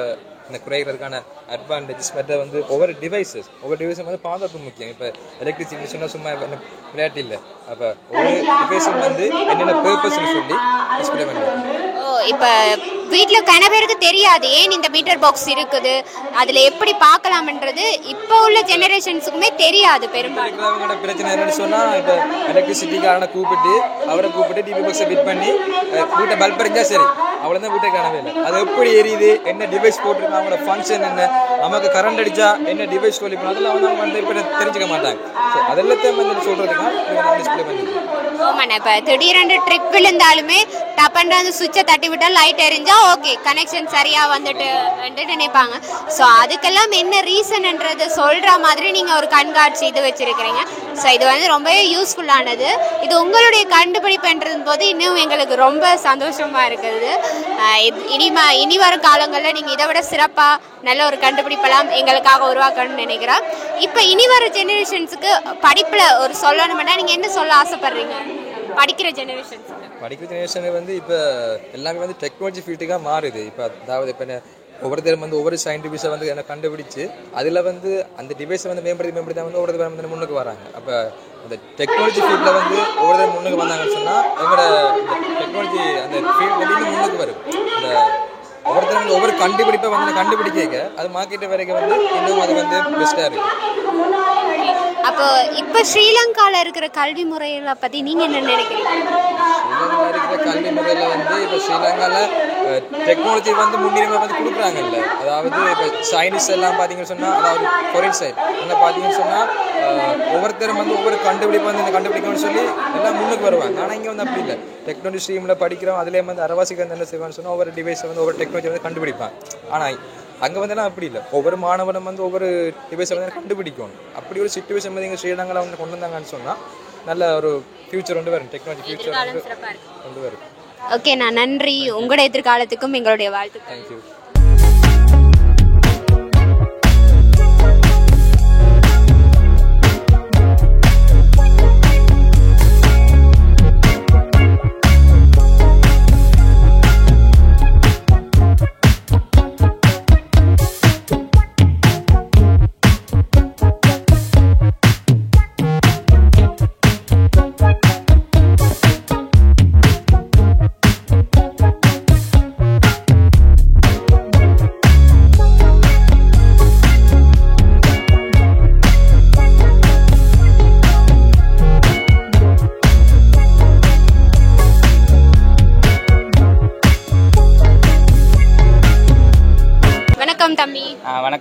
இந்த குறைகிறதுக்கான அட்வான்டேஜஸ் மற்ற வந்து ஒவ்வொரு டிவைஸும் வந்து பாதுகாப்பு முக்கியம். இப்போ எலக்ட்ரிசிட்டி சொன்னால் சும்மா விளையாட்டு இல்லை. அப்போ ஒவ்வொரு டிவைஸும் வந்து என்னென்ன பர்பஸ்ன்னு சொல்லி டிஸ்பிளே பண்ணுவாங்க. இப்போ வீட்டில் கன பேருக்கு தெரியாது ஏன் இந்த மீட்டர் பாக்ஸ் இருக்குது, அதில் எப்படி பார்க்கலாம்ன்றது இப்போ உள்ள ஜெனரேஷன்ஸுக்குமே தெரியாது. பெரும்பாலும் பிரச்சனை என்னன்னு சொன்னால் இப்போ எலக்ட்ரிசிட்டிக்காரனை அவரை கூப்பிட்டு டிவி பாக்ஸை ஃபிட் பண்ணி வீட்டை பல்ப் எரிஞ்சா சரி, அவ்வளோதான் வீட்டை காணவே இல்லை. அது எப்படி எரியுது, என்ன டிவைஸ் போட்டிருக்காங்க, அவங்களோட ஃபங்க்ஷன் என்ன, நமக்கு கரண்ட் அடித்தா என்ன டிவைஸ் சொல்லி அதெல்லாம் வந்து அவங்க வந்து இப்போ தெரிஞ்சுக்க மாட்டாங்க. ஸோ அதெல்லாத்தையும் வந்து சொல்கிறதுக்காக டிஸ்பிளே பண்ணி. ஆமாண்ணா, இப்போ திடீரென்று ட்ரிப் விழுந்தாலுமே டப்பன்ற அந்த சுவிட்சை தட்டி விட்டால் லைட் எரிஞ்சா ஓகே கனெக்ஷன் சரியாக வந்துட்டு நினைப்பாங்க. ஸோ அதுக்கெல்லாம் என்ன ரீசன்ன்றது சொல்கிற மாதிரி நீங்கள் ஒரு கண்காட்சி இது வச்சுருக்கிறீங்க. ஸோ இது வந்து ரொம்பவே யூஸ்ஃபுல்லானது. இது உங்களுடைய கண்டுபிடிப்புன்றது போது இன்னும் எங்களுக்கு ரொம்ப சந்தோஷமாக இருக்குது. இனி வரும் காலங்களில் நீங்கள் இதை விட சிறப்பாக நல்ல ஒரு கண்டுபிடிப்பெல்லாம் எங்களுக்காக உருவாக்கணும்னு நினைக்கிறோம். இப்போ இனி வர ஜெனரேஷன்ஸுக்கு படிப்பில் ஒரு சொல்லணும்னா நீங்கள் என்ன சொல்ல ஆசைப்படுறீங்க? படிக்கிற ஜெனரேஷனுக்கு வந்து இப்போ எல்லாமே வந்து டெக்னாலஜி ஃபீல்டுக்காக மாறுது. இப்போ அதாவது இப்போ ஒவ்வொருத்தரும் வந்து ஒவ்வொரு சயின்டிஃபிக்ஸை வந்து என்ன கண்டுபிடிச்சு அதில் வந்து அந்த டிவைஸை வந்து மேம்படுத்தி தான் வந்து ஒவ்வொருத்தர் வந்து முன்னுக்கு வராங்க. அப்போ அந்த டெக்னாலஜி ஃபீல்டில் வந்து ஒவ்வொருத்தர் முன்னுக்கு வந்தாங்கன்னு சொன்னால் எங்களோட டெக்னாலஜி அந்த ஃபீல்ட் வந்து முன்னுக்கு வரும். இந்த ஒவ்வொருத்தர் வந்து ஒவ்வொரு கண்டுபிடிப்பை வந்து கண்டுபிடிக்க அது மார்க்கெட்டு வரைக்கும் வந்து இன்னும் அது வந்து பெஸ்ட்டாக இருக்குது. அப்போ இப்போ ஸ்ரீலங்காவில் இருக்கிற கல்வி முறைகளை பற்றி நீங்கள் என்ன நினைக்கிறீங்க? ஸ்ரீலங்காவில் இருக்கிற கல்வி முறையில் வந்து இப்போ ஸ்ரீலங்காவில் டெக்னாலஜி வந்து முன்னுரிமை வந்து கொடுக்குறாங்கல்ல. அதாவது இப்போ சைனீஸ் எல்லாம் பார்த்தீங்கன்னு சொன்னால், அதாவது கொரியன் சைட் எல்லாம் பார்த்தீங்கன்னு சொன்னால் ஒவ்வொருத்தரும் வந்து ஒவ்வொரு கண்டுபிடிப்பு வந்து இந்த கண்டுபிடிக்கணும்னு சொல்லி எல்லாம் முன்னுக்கு வருவாங்க. ஆனால் இங்கே வந்து அப்படி இல்லை. டெக்னாலஜி ஸ்ட்ரீமில் படிக்கிறோம், அதுலேயே வந்து அரவாசிக்கு வந்து என்ன செய்வான்னு சொன்னால் ஒவ்வொரு டிவைஸை வந்து ஒவ்வொரு டெக்னாலஜி வந்து கண்டுபிடிப்பாங்க. ஆனால் அங்கே வந்தெல்லாம் அப்படி இல்லை. ஒவ்வொரு மாணவனும் வந்து ஒவ்வொரு டிவைஸை வந்து கண்டுபிடிக்கணும். அப்படி ஒரு சிச்சுவேஷன் வந்து எங்கள் ஸ்ரீலங்காவில் வந்து கொண்டு வந்தாங்கன்னு சொன்னால் நல்ல ஒரு ஃபியூச்சர் வந்து வரும், டெக்னாலஜி ஃபியூச்சர் வந்து கொண்டு வரும். ஓகே, நான் நன்றி. உங்களோட எதிர்காலத்துக்கும் எங்களுடைய வாழ்த்துக்கள். தேங்க்யூ.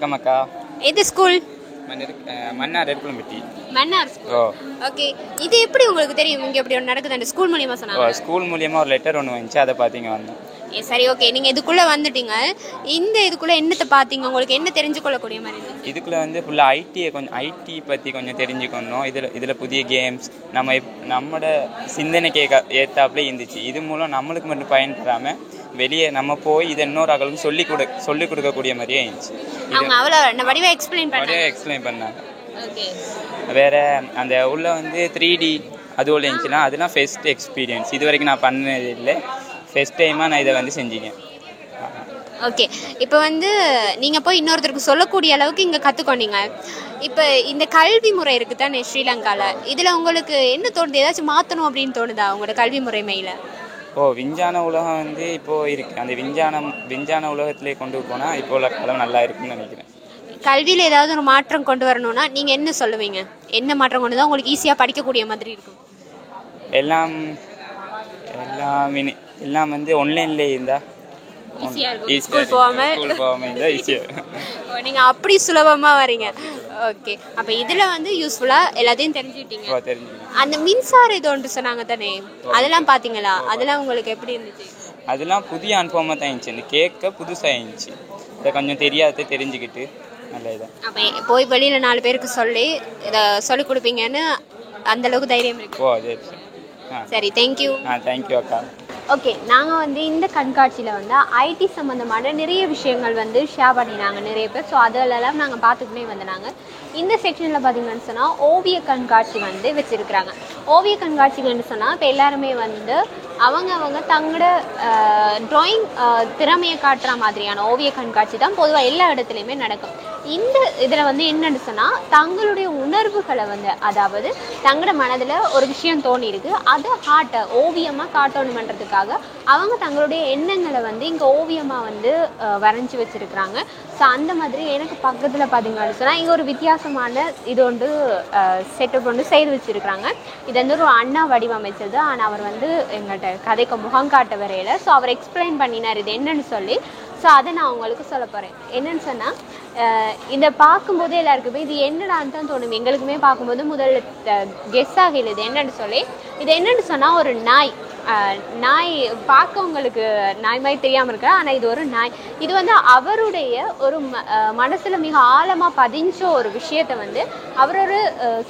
வணக்கம் அக்கா. எது school? Mannar Erukkulampatti. Mannar school. Okay, இது எப்படி உங்களுக்கு தெரியும் இங்க இப்படி ஒன்று நடக்குது? அந்த ஸ்கூல் மூலியமா சொன்னாங்க? ஸ்கூல் மூலியமா ஒரு லெட்டர் ஒன்று வந்துச்சு, அதை பார்த்தீங்க வந்தோம். சரி, ஓகே. நீங்க இதுக்குள்ள வந்துட்டீங்க. இந்த இதுக்குள்ள என்னத்தை பார்த்தீங்க? உங்களுக்கு என்ன தெரிஞ்சு கொள்ளக்கூடிய மாதிரி இருந்துச்சு? இதுக்குள்ள வந்து ஃபுல்லாக ஐடி பற்றி கொஞ்சம் தெரிஞ்சுக்கணும். இதில் புதிய கேம்ஸ் நம்மளோட சிந்தனைக்கு ஏற்றாப்புல இருந்துச்சு. இது மூலம் நம்மளுக்கு மட்டும் பயன்படாமல் வெளியே நம்ம போய் இதை இன்னொரு ஆளுக்கு சொல்லிக் கொடுக்கக்கூடிய மாதிரியே இருந்துச்சு. அவங்க அவ்வளோ வடிவாக எக்ஸ்பிளைன் பண்ணாங்க. வேற அந்த உள்ள வந்து 3D அது உள்ள இருந்துச்சுன்னா அதெல்லாம் ஃபர்ஸ்ட் எக்ஸ்பீரியன்ஸ். இது வரைக்கும் நான் பண்ணது இல்லை, ஃபர்ஸ்ட் டைமாக நான் இதை வந்து செஞ்சீங்க. ஓகே, இப்போ வந்து நீங்கள் போய் இன்னொருத்தருக்கு சொல்லக்கூடிய அளவுக்கு இங்கே கற்றுக்கொண்டீங்க. இப்போ இந்த கல்வி முறை இருக்குது தானே ஸ்ரீலங்காவில், இதில் உங்களுக்கு என்ன தோணுது? ஏதாச்சும் மாற்றணும் அப்படின்னு தோணுதா உங்களோட கல்வி முறைமையில்? விஞ்ஞான உலகம் வந்து இப்போது இருக்குது. அந்த விஞ்ஞான உலகத்திலே கொண்டு போனால் இப்போ உள்ள காலம் நல்லா இருக்குன்னு நினைக்கிறேன். கல்வியில் ஏதாவது ஒரு மாற்றம் கொண்டு வரணும்னா நீங்கள் என்ன சொல்லுவீங்க? என்ன மாற்றம் கொண்டு தான் உங்களுக்கு ஈஸியாக படிக்கக்கூடிய மாதிரி இருக்கும்? எல்லாம் வந்து ஆன்லைன்லேயே இருந்தால் நீங்க அப்படி சுலபமா வரீங்க. ஓகே, அப்ப இதுல வந்து யூஸ்ஃபுல்லா எல்லாத்தையும் தெரிஞ்சுக்கிட்டீங்க. அந்த மின்சார இது ஒன்று சொன்னாங்க தானே, அதெல்லாம் பாத்தீங்களா? அதெல்லாம் உங்களுக்கு எப்படி இருந்துச்சு? அதெல்லாம் புதிய அனுபவமா தான் இருந்துச்சு. இந்த கேட்க புதுசா இருந்துச்சு. இதை கொஞ்சம் தெரியாத தெரிஞ்சுக்கிட்டு நல்லதுதான். அப்ப போய் வெளியில 4 பேருக்கு சொல்லி இதை சொல்லிக் கொடுப்பீங்கன்னு அந்த அளவுக்கு தைரியம் இருக்கு. சரி, தேங்க்யூ. தேங்க்யூ அக்கா. ஓகே, நாங்கள் வந்து இந்த கண்காட்சியில் வந்து ஐடி சம்மந்தமான நிறைய விஷயங்கள் வந்து ஷேர் பண்ணினாங்க நிறைய பேர். ஸோ அதெல்லாம் நாங்கள் பார்த்துக்கிட்டே வந்தாங்க. இந்த செக்ஷனில் பார்த்தீங்கன்னு சொன்னால் ஓவிய கண்காட்சி வந்து வச்சுருக்குறாங்க. ஓவிய கண்காட்சிகள்னு சொன்னால் இப்போ எல்லாருமே வந்து அவங்க தங்களோட ட்ராயிங் திறமையை காட்டுற மாதிரியான ஓவிய கண்காட்சி தான் பொதுவாக எல்லா இடத்துலையுமே நடக்கும். இந்த இதில் வந்து என்னென்னு சொன்னால் தங்களுடைய உணர்வுகளை வந்து, அதாவது தங்களோட மனதில் ஒரு விஷயம் தோணியிருக்கு, அதை ஓவியமாக காட்டணுமன்றதுக்காக அவங்க தங்களுடைய எண்ணங்களை வந்து இங்கே ஓவியமாக வந்து வரைஞ்சி வச்சுருக்குறாங்க. ஸோ அந்த மாதிரி எனக்கு பக்கத்தில் பார்த்தீங்கன்னு சொன்னால் இங்கே ஒரு வித்தியாசமான இது ஒன்று செட்டப் ஒன்று செய்து வச்சுருக்குறாங்க. இது வந்து ஒரு அண்ணா வடிவமைச்சது. ஆனால் அவர் வந்து எங்கள்கிட்ட கதைக்கு முகம் காட்ட வரையில. ஸோ அவர் எக்ஸ்பிளைன் பண்ணினார் இது என்னன்னு சொல்லி. ஸோ அதை நான் உங்களுக்கு சொல்ல போகிறேன். என்னன்னு சொன்னால், இதை பார்க்கும்போது எல்லாருக்குமே இது என்னடான்னு தான் தோணும். எங்களுக்குமே பார்க்கும்போது முதல்ல கெஸ் ஆகல இது என்னன்னு சொல்லி. இது என்னன்னு சொன்னால் ஒரு நாய் பார்க்க உங்களுக்கு நாய் மாதிரி தெரியாமல் இருக்கா, ஆனால் இது ஒரு நாய். இது வந்து அவருடைய ஒரு மனசில் மிக ஆழமாக பதிஞ்ச ஒரு விஷயத்தை வந்து அவர் ஒரு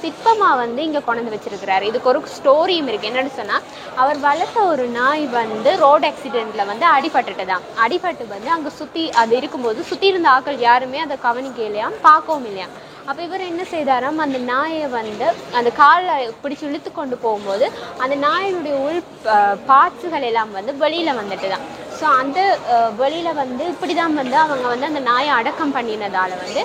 சிற்பமாக வந்து இங்கே கொண்டு வச்சிருக்கிறாரு. இதுக்கு ஒரு ஸ்டோரியும் இருக்குது. என்னென்னு சொன்னால், அவர் வளர்த்த ஒரு நாய் வந்து ரோடு ஆக்சிடெண்ட்டில் வந்து அடிபட்டு வந்து அங்கே அது இருக்கும்போது சுற்றி இருந்த ஆட்கள் யாருமே அதை கவனிக்கலையாம், பார்க்கவும் இல்லையாம். அப்போ இவர் என்ன செய்தாராம், அந்த நாயை வந்து அந்த காலை பிடிச்சி இழுத்து கொண்டு போகும்போது அந்த நாயினுடைய பார்ட்ஸுகள் எல்லாம் வந்து வெளியில் வந்துட்டு தான். ஸோ அந்த வெளியில் வந்து இப்படி தான் வந்து அவங்க வந்து அந்த நாயை அடக்கம் பண்ணினதால் வந்து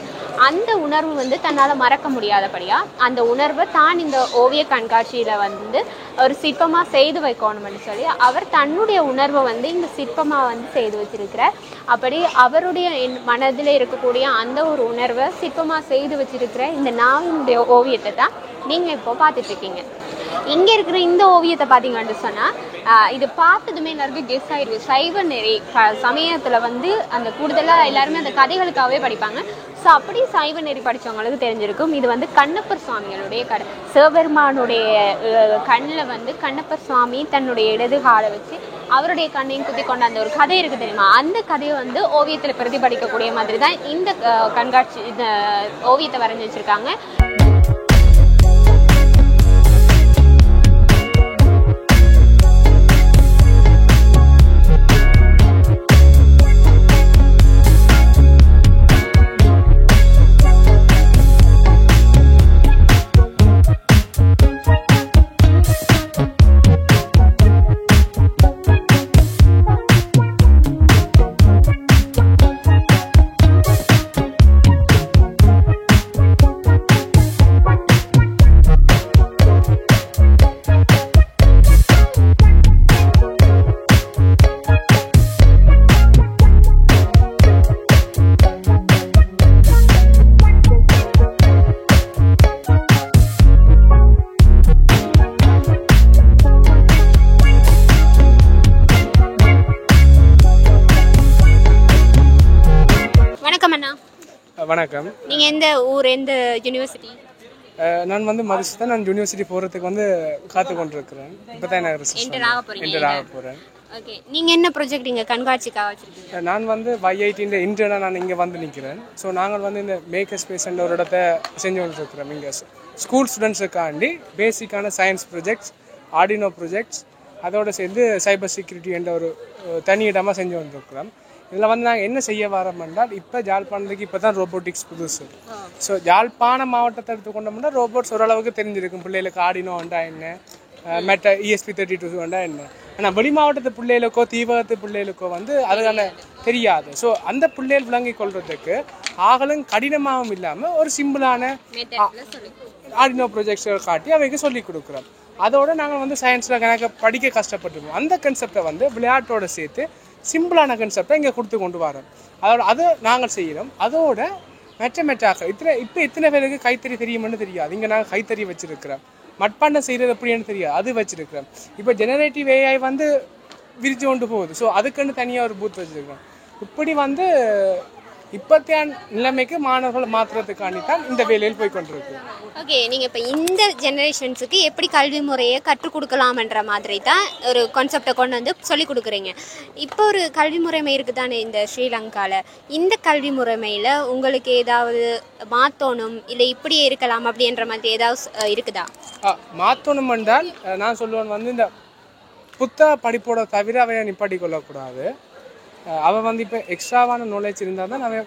அந்த உணர்வு வந்து தன்னால் மறக்க முடியாதபடியாக அந்த உணர்வை தான் இந்த ஓவிய கண்காட்சியில் வந்து ஒரு சிற்பமாக செய்து வைக்கணும்னு சொல்லி அவர் தன்னுடைய உணர்வை வந்து இந்த சிற்பமாக வந்து செய்து வச்சிருக்கிறார். அப்படி அவருடைய மனதில் இருக்கக்கூடிய அந்த ஒரு உணர்வை சிற்பமாக செய்து வச்சிருக்கிற இந்த நாவினுடைய ஓவியத்தை தான் நீங்கள் இப்போ பார்த்துட்ருக்கீங்க. இங்கே இருக்கிற இந்த ஓவியத்தை பார்த்தீங்கன்னு சொன்னால், இது பார்த்ததுமே எல்லாருக்கும் கெஸ் ஆகிருக்கு. சைவ நெறி சமயத்தில் வந்து அந்த கூடுதலாக எல்லாருமே அந்த கதைகளுக்காகவே படிப்பாங்க. ஸோ அப்படி சைவ நெறி படித்தவங்களுக்கு தெரிஞ்சிருக்கும். இது வந்து கண்ணப்பர் சுவாமிகளுடைய கதை. சிவபெருமானுடைய கண்ணில் வந்து கண்ணப்பர் சுவாமி தன்னுடைய இடது காலை வச்சு அவருடைய கண்ணையும் குத்தி கொண்ட அந்த ஒரு கதை இருக்குது தெரியுமா, அந்த கதையை வந்து ஓவியத்தில் பிரதிபலிக்கக்கூடிய மாதிரி தான் இந்த கண்காட்சி இந்த ஓவியத்தை வரைஞ்சி வச்சுருக்காங்க. வணக்கம். நீங்கள் எந்த ஊர், எந்த யூனிவர்சிட்டி? நான் வந்து மதுரை நான் யூனிவர்சிட்டி போகிறதுக்கு வந்து காத்து கொண்டிருக்கிறேன். இப்போ தான் எனக்கு என்டர் ஆக போகிறேன். ஓகே, நீங்கள் என்ன ப்ரொஜெக்ட் இங்கே கண்காட்சிக்காக வச்சுருக்கீங்க? நான் வந்து YIT இன்டர்னாக நான் இங்கே வந்து நிற்கிறேன். ஸோ நாங்கள் வந்து இந்த மேக்கர் ஸ்பேஸ்ன்ற ஒரு இடத்த செஞ்சு கொண்டிருக்கிறோம். இங்கே ஸ்கூல் ஸ்டூடெண்ட்ஸுக்காண்டி பேசிக்கான சயின்ஸ் ப்ரொஜெக்ட்ஸ், ஆர்டினோ ப்ரொஜெக்ட்ஸ், அதோடு சேர்ந்து சைபர் செக்யூரிட்டி என்ற ஒரு தனி இடமாக செஞ்சு கொண்டிருக்கிறோம். இதில் வந்து நாங்கள் என்ன செய்ய வரோம் என்றால், இப்போ ஜாழ்ப்பாணத்துக்கு இப்போ தான் ரோபோட்டிக்ஸ் புதுசு. ஸோ ஜாழ்ப்பாணம் மாவட்டத்தை எடுத்துக்கொண்டோம்னா ரோபோட்ஸ் ஓரளவுக்கு தெரிஞ்சிருக்கும். பிள்ளைகளுக்கு ஆர்டினோ வேண்டா என்ன, மெட்ட ESP32 வேண்டா என்ன. ஆனால் வெளி மாவட்டத்து பிள்ளைகளுக்கோ தீபகத்து பிள்ளைகளுக்கோ வந்து அதுக்கான தெரியாது. ஸோ அந்த பிள்ளைகள் விளங்கி கொள்றதுக்கு ஆகலும் கடினமாகவும் இல்லாமல் ஒரு சிம்பிளான ஆர்டினோ ப்ரொஜெக்ட்ஸை காட்டி அவைக்கு சொல்லிக் கொடுக்குறோம். அதோடு நாங்கள் வந்து சயின்ஸில் கணக்கு படிக்க கஷ்டப்பட்டுருக்கோம். அந்த கன்செப்டை வந்து விளையாட்டோடு சேர்த்து சிம்பிளான கன்செப்டை இங்கே கொடுத்து கொண்டு வரோம். அதோட அது நாங்கள் செய்கிறோம். அதோட மெட்டாக்க இத்தனை பேருக்கு கைத்தறி தெரியுமென்னு தெரியாது. இங்கே நாங்கள் கைத்தறி வச்சுருக்கிறோம். மட்பாண்டம் செய்கிறது எப்படின்னு தெரியாது, அது வச்சுருக்கிறோம். இப்போ ஜெனரேட்டிவ் AI வந்து விரிச்சு கொண்டு போகுது. ஸோ அதுக்குன்னு தனியாக ஒரு பூத் வச்சுருக்கிறோம். இப்படி வந்து இப்போத்தைய நிலைமைக்கு மாணவர்களை மாற்றுறதுக்காண்டி தான் இந்த வேலையில் போய் கொண்டிருக்கு. ஓகே, நீங்கள் இப்போ இந்த ஜெனரேஷன்ஸுக்கு எப்படி கல்வி முறையை கற்றுக் கொடுக்கலாம்ன்ற மாதிரி தான் ஒரு கான்செப்டை கொண்டு வந்து சொல்லிக் கொடுக்குறீங்க. இப்போ ஒரு கல்வி முறைமை இருக்குது தானே இந்த ஸ்ரீலங்காவில். இந்த கல்வி முறைமையில் உங்களுக்கு ஏதாவது மாற்றணும், இல்லை இப்படியே இருக்கலாம் அப்படின்ற மாதிரி ஏதாவது இருக்குதா? மாற்றணும் என்றால் நான் சொல்லுவேன் வந்து இந்த புத்தக படிப்போட தவிர அவையை நிப்பாட்டி கொள்ளக்கூடாது. அவன் வந்து இப்போ எக்ஸ்ட்ராவான நாலேஜ் இருந்தால் தான் அவன்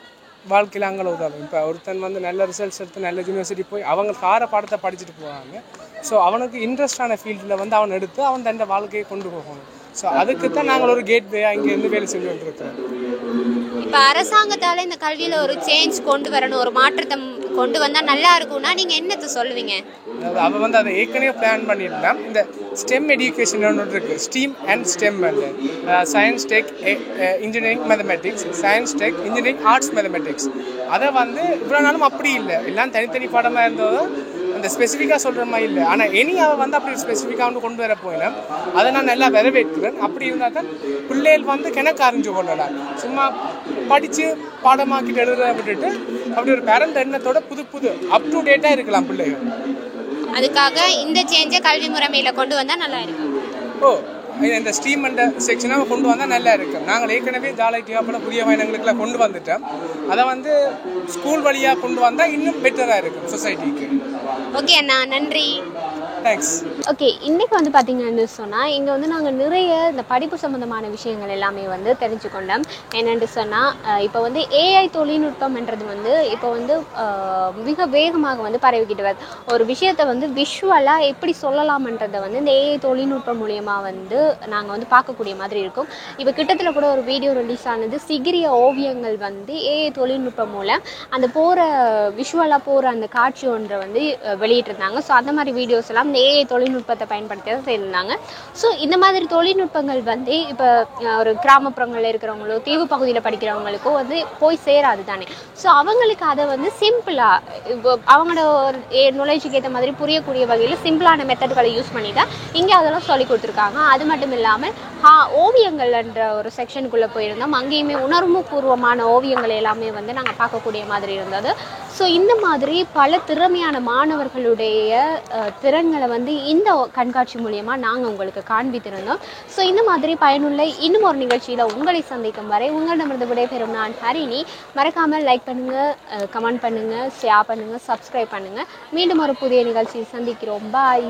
வாழ்க்கையில் அங்கே உதவும். இப்போ ஒருத்தன் வந்து நல்ல ரிசல்ட்ஸ் எடுத்து நல்ல யூனிவர்சிட்டி போய் அவங்க கார பாடத்தை படிச்சுட்டு போவாங்க. ஸோ அவனுக்கு இன்ட்ரெஸ்டான ஃபீல்டில் வந்து அவன் எடுத்து அவன் தன் வாழ்க்கையை கொண்டு போகணும். ஸோ அதுக்கு தான் நாங்கள் ஒரு கேட்வேயாக இங்கேருந்து வேலை செஞ்சு கொண்டிருக்கிறோம். இப்போ அரசாங்கத்தால் இந்த கல்வியில் ஒரு சேஞ்ச் கொண்டு வரணும், ஒரு மாற்றத்தை கொண்டு வந்தால் நல்லா இருக்கும்னா நீங்கள் என்னத்தை சொல்லுவீங்க? அதாவது அவள் வந்து அதை ஏற்கனவே பிளான் பண்ணிடலாம். இந்த ஸ்டெம் எஜுகேஷன் ஒன்று இருக்குது, ஸ்டீம் அண்ட் ஸ்டெம் வந்து science, tech, engineering, mathematics, science, tech, engineering, arts, mathematics. அதை வந்து இவ்வளோ நாளும் அப்படி இல்லை, எல்லாம் தனித்தனி பாடமாக இருந்ததும் அந்த ஸ்பெசிஃபிக்காக சொல்கிற மாதிரி இல்லை. ஆனால் இனி அவள் வந்து அப்படி ஸ்பெசிஃபிக்காக வந்து கொண்டு வர போயினா அதை நான் நல்லா வரவேற்கிறேன். அப்படி இருந்தால் தான் பிள்ளைகள் வந்து கிணக்கு அறிஞ்சு கொள்ளலாம். சும்மா படித்து பாடமாக்கிட்டு எழுத விட்டுட்டு அப்படி ஒரு பேரண்ட் எண்ணத்தோட புது அப் டு டேட்டாக இருக்கலாம் பிள்ளைகள். அதுக்காக இந்த சேஞ்சை கல்வி முறைமையில் கொண்டு வந்தால் நல்லா இருக்கும். இந்த ஸ்ட்ரீம் அண்ட் செக்ஷனாக கொண்டு வந்தால் நல்லா இருக்கும். நாங்கள் ஏற்கனவே ஜாலைட்டியாக புதிய பயணங்களுக்குலாம் கொண்டு வந்துட்டோம். அதை வந்து ஸ்கூல் வழியாக கொண்டு வந்தால் இன்னும் பெட்டராக இருக்கும் சொசைட்டிக்கு. ஓகே அண்ணா, நன்றி. தேங்க்ஸ். ஓகே, இன்றைக்கி வந்து பார்த்திங்கன்னு சொன்னால் இங்கே வந்து நாங்கள் நிறைய இந்த படிப்பு சம்மந்தமான விஷயங்கள் எல்லாமே வந்து தெரிஞ்சுக்கொண்டோம். என்னென்று சொன்னால் இப்போ வந்து AI தொழில்நுட்பம்ன்றது வந்து இப்போ வந்து மிக வேகமாக வந்து பரவிக்கிட்டு வருது. ஒரு விஷயத்தை வந்து விஷுவலாக எப்படி சொல்லலாம்ன்றதை வந்து இந்த AI தொழில்நுட்பம் மூலியமாக வந்து நாங்கள் வந்து பார்க்கக்கூடிய மாதிரி இருக்கும். இப்போ கிட்டத்தில் கூட ஒரு வீடியோ ரிலீஸ் ஆனது, சிகிரிய ஓவியங்கள் வந்து AI தொழில்நுட்பம் மூலம் அந்த போகிற விஷுவலாக போகிற அந்த காட்சி ஒன்றை வந்து வெளியிட்டிருந்தாங்க. ஸோ அந்த மாதிரி வீடியோஸ் எல்லாம் இந்த AI தொழில்நுட்பத்தை பயன்படுத்தி தான் செய்திருந்தாங்க. ஸோ இந்த மாதிரி தொழில்நுட்பங்கள் வந்து இப்போ ஒரு கிராமப்புறங்களில் இருக்கிறவங்களோ தீவு பகுதியில் படிக்கிறவங்களுக்கோ வந்து போய் சேராது தானே. ஸோ அவங்களுக்கு அதை வந்து சிம்பிளாக இப்போ அவங்களோட ஒரு நாலேஜுக்கு ஏற்ற மாதிரி புரியக்கூடிய வகையில் சிம்பிளான மெத்தட்களை யூஸ் பண்ணி தான் இங்கே அதெல்லாம் சொல்லி கொடுத்துருக்காங்க. அது மட்டும் இல்லாமல் ஓவியங்கள்ன்ற ஒரு செக்ஷனுக்குள்ளே போயிருந்தோம். அங்கேயுமே உணர்வு பூர்வமான ஓவியங்கள் எல்லாமே வந்து நாங்கள் பார்க்கக்கூடிய மாதிரி இருந்தது. ஸோ இந்த மாதிரி பல திறமையான மாணவர்களுடைய திறன்களை வந்து இந்த கண்காட்சி மூலியமாக நாங்கள் உங்களுக்கு காண்பித்திருந்தோம். ஸோ இந்த மாதிரி பயனுள்ள இன்னும் ஒரு நிகழ்ச்சியில் உங்களை சந்திக்கும் வரை உங்களிடமிருந்து விடைபெறும் நான் ஹரிணி. மறக்காமல் லைக் பண்ணுங்கள், கமெண்ட் பண்ணுங்கள், ஷேர் பண்ணுங்கள், சப்ஸ்கிரைப் பண்ணுங்கள். மீண்டும் ஒரு புதிய நிகழ்ச்சியில் சந்திக்கிறோம். பாய்.